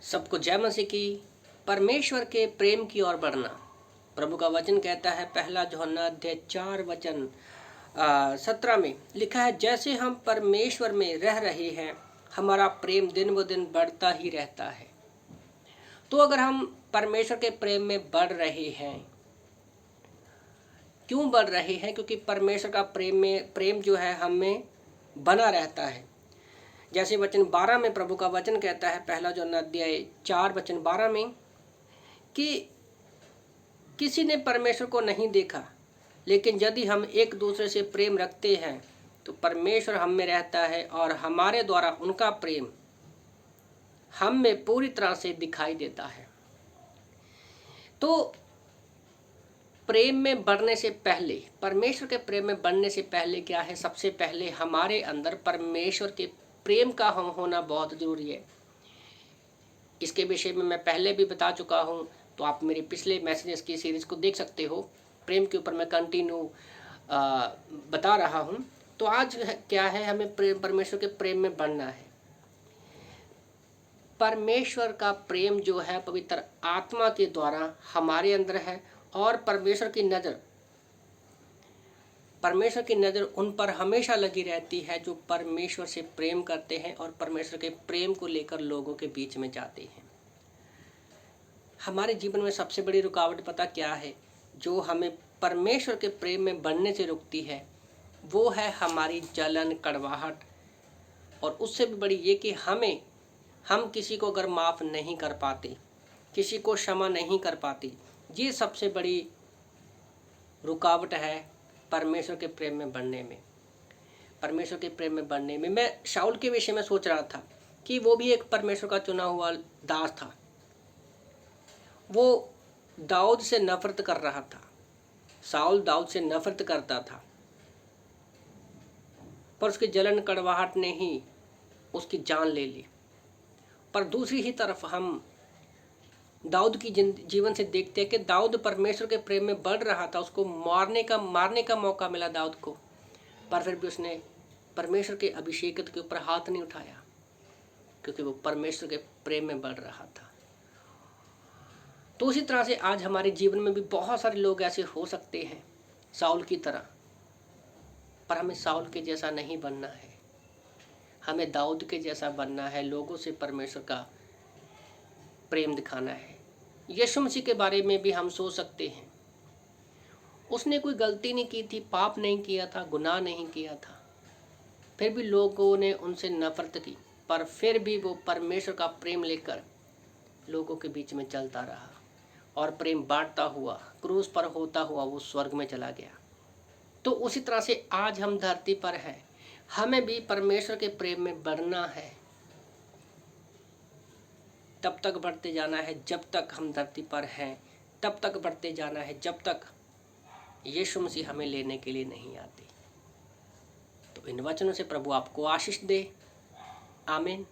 सबको जय मसीह की। परमेश्वर के प्रेम की ओर बढ़ना। प्रभु का वचन कहता है, पहला यूहन्ना अध्याय 4 वचन 17 में लिखा है, जैसे हम परमेश्वर में रह रहे हैं हमारा प्रेम दिन ब दिन बढ़ता ही रहता है। तो अगर हम परमेश्वर के प्रेम में बढ़ रहे हैं, क्यों बढ़ रहे हैं? क्योंकि परमेश्वर का प्रेम जो है हम में बना रहता है। जैसे वचन 12 में प्रभु का वचन कहता है, पहला यूहन्ना अध्याय 4 वचन 12 में, कि किसी ने परमेश्वर को नहीं देखा, लेकिन यदि हम एक दूसरे से प्रेम रखते हैं तो परमेश्वर हम में रहता है और हमारे द्वारा उनका प्रेम हम में पूरी तरह से दिखाई देता है। तो प्रेम में बढ़ने से पहले, परमेश्वर के प्रेम में बढ़ने से पहले क्या है? सबसे पहले हमारे अंदर परमेश्वर के प्रेम का होना बहुत ज़रूरी है। इसके विषय में मैं पहले भी बता चुका हूँ, तो आप मेरे पिछले मैसेजेस की सीरीज़ को देख सकते हो। प्रेम के ऊपर मैं कंटिन्यू बता रहा हूँ। तो आज क्या है, हमें परमेश्वर के प्रेम में बढ़ना है। परमेश्वर का प्रेम जो है पवित्र आत्मा के द्वारा हमारे अंदर है, और परमेश्वर की नज़र उन पर हमेशा लगी रहती है जो परमेश्वर से प्रेम करते हैं और परमेश्वर के प्रेम को लेकर लोगों के बीच में जाते हैं। हमारे जीवन में सबसे बड़ी रुकावट पता क्या है जो हमें परमेश्वर के प्रेम में बढ़ने से रोकती है? वो है हमारी जलन, कड़वाहट, और उससे भी बड़ी ये कि हम किसी को अगर माफ़ नहीं कर पाते, किसी को क्षमा नहीं कर पाते, ये सबसे बड़ी रुकावट है परमेश्वर के प्रेम में बढ़ने में। परमेश्वर के प्रेम में बढ़ने में मैं शाऊल के विषय में सोच रहा था कि वो भी एक परमेश्वर का चुना हुआ दास था। वो दाऊद से नफरत कर रहा था। शाऊल दाऊद से नफरत करता था, पर उसकी जलन, कड़वाहट ने ही उसकी जान ले ली। पर दूसरी ही तरफ हम दाऊद की जीवन से देखते हैं कि दाऊद परमेश्वर के प्रेम में बढ़ रहा था। उसको मारने का मौका मिला दाऊद को, पर फिर भी उसने परमेश्वर के अभिषेकित के ऊपर हाथ नहीं उठाया, क्योंकि वो परमेश्वर के प्रेम में बढ़ रहा था। तो उसी तरह से आज हमारे जीवन में भी बहुत सारे लोग ऐसे हो सकते हैं शाऊल की तरह, पर हमें शाऊल के जैसा नहीं बनना है, हमें दाऊद के जैसा बनना है। लोगों से परमेश्वर का प्रेम दिखाना है। यीशु मसीह के बारे में भी हम सोच सकते हैं, उसने कोई गलती नहीं की थी, पाप नहीं किया था, गुनाह नहीं किया था, फिर भी लोगों ने उनसे नफरत की, पर फिर भी वो परमेश्वर का प्रेम लेकर लोगों के बीच में चलता रहा और प्रेम बांटता हुआ, क्रूस पर होता हुआ वो स्वर्ग में चला गया। तो उसी तरह से आज हम धरती पर हैं, हमें भी परमेश्वर के प्रेम में बढ़ना है। तब तक बढ़ते जाना है जब तक हम धरती पर हैं, तब तक बढ़ते जाना है जब तक यीशु मसीह हमें लेने के लिए नहीं आते। तो इन वचनों से प्रभु आपको आशीष दे। आमीन।